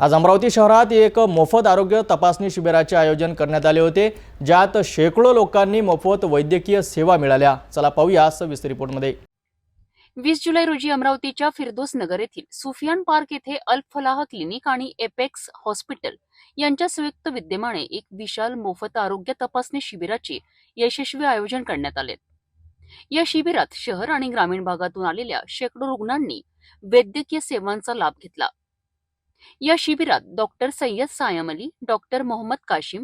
आज अमरावती शहरात एक मोफत आरोग्य तपासणी शिबिराचे आयोजन करण्यात आले होते, ज्यात शेकडो लोकांनी मोफत वैद्यकीय सेवा मिळाल्या। चला पाहूया सविस्तर रिपोर्टमध्ये। 20 जुलै रोजी अमरावतीच्या फिरदोस नगर येथील सुफियान पार्क येथे अल फलाह क्लिनिक आणि एपेक्स हॉस्पिटल यांच्या संयुक्त विद्यमाने एक विशाल मोफत आरोग्य तपासणी शिबिराचे यशस्वी आयोजन करण्यात आले। या शिबिरात शहर आणि ग्रामीण भागातून आलेल्या शेकडो रुग्णांनी वैद्यकीय सेवांचा लाभ घेतला। या शिबिरात doctor Sayyad Sayam Ali, doctor Mohammad Kashim,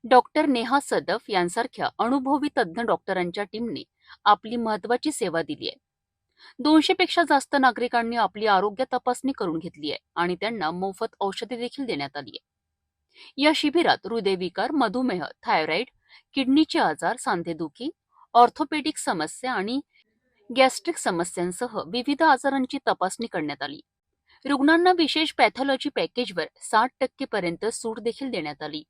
doctor Neha Sadaf यांसारख्या अनुभवी तज्ञ डॉक्टरांच्या टीमने आपली महत्त्वाची सेवा दिली आहे। 200 पेक्षा जास्त नागरिकांनी आपली आरोग्य तपासणी करून घेतली आहे आणि त्यांना मोफत औषधे देखील देण्यात आली आहे। या शिबिरात हृदयविकार, मधुमेह, थायरॉइड, किडनीचे आजार, सांधेदुखी, ऑर्थोपेडिक समस्या आणि गॅस्ट्रिक समस्यांसह विविध आजारांची तपासणी करण्यात आली। रुग्णांना विशेष पॅथॉलॉजी पॅकेजवर 60% पर्यंत सूट देखील देण्यात आली।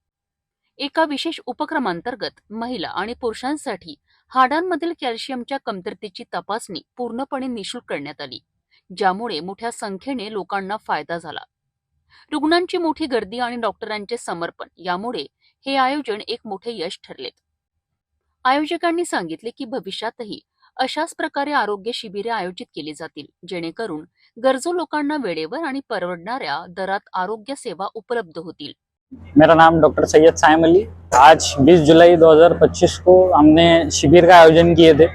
एका विशेष उपक्रमांतर्गत महिला आणि पुरुषांसाठी हाडांमधील कॅल्शियमच्या कमतरतेची तपासणी पूर्णपणे निःशुल्क करण्यात आली, ज्यामुळे मोठ्या संख्येने लोकांना फायदा झाला। रुग्णांची मोठी गर्दी आणि डॉक्टरांचे समर्पण यामुळे हे आयोजन एक मोठे यश ठरले। आयोजकांनी सांगितले की भविष्यातही अशाच प्रकारे आरोग्य शिबिरे आयोजित केली जातील, जेणेकरून गरजू लोकांना वेळेवर आणि परवडणाऱ्या दरात आरोग्य सेवा उपलब्ध होतील। मेरा नाम डॉक्टर सैयद सायम अली। आज 20 जुलाई 2025 को हमने शिविर का आयोजन किए थे।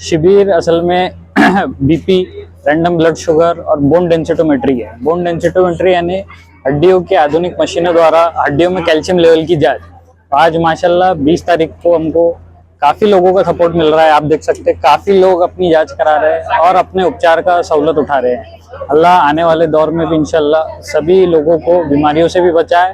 शिविर असल में बीपी, रैंडम ब्लड शुगर और बोन डेंसिटोमेट्री है। बोन डेंसिटोमेट्री यानी हड्डियों की आधुनिक मशीनों द्वारा हड्डियों में कैल्शियम लेवल की जांच। आज माशाल्लाह 20 तारीख को हमको काफ़ी लोगों का सपोर्ट मिल रहा है। आप देख सकते हैं काफ़ी लोग अपनी जांच करा रहे हैं और अपने उपचार का सहूलत उठा रहे हैं। अल्लाह आने वाले दौर में भी इंशाल्लाह सभी लोगों को बीमारियों से भी बचाए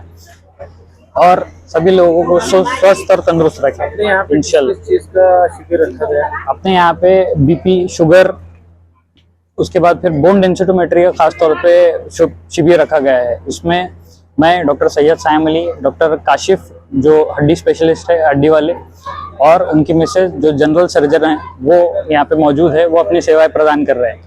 और सभी लोगों को स्वस्थ और तंदुरुस्त रखे इंशाल्लाह। किस चीज का शिविर रखा गया? अपने यहाँ पे बीपी, शुगर, उसके बाद फिर बोन डेंसिटोमेट्री का खास तौर पे शिविर रखा गया है। इसमें मैं डॉक्टर सैयद सायम अली, डॉक्टर काशिफ जो हड्डी स्पेशलिस्ट है हड्डी वाले, और उनकी मिसेज जो जनरल सर्जन है वो यहाँ पे मौजूद है, वो अपनी सेवाएं प्रदान कर रहे हैं।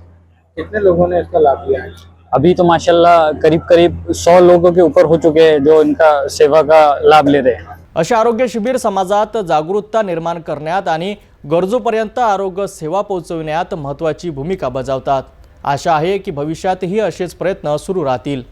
कितने लोगों ने इसका लाभ लिया है? अभी तो माशाल्लाह करीब 100 लोगों के ऊपर हो चुके हैं जो इनका सेवा का लाभ ले रहे हैं। अशा आरोग्य शिबिर समाजात जागरूकता निर्माण करण्यात आणि गरजूपर्यंत आरोग्य सेवा पोहोचविण्यात महत्त्वाची भूमिका बजावतात। आशा आहे की भविष्यातही असेच प्रयत्न सुरू राहतील।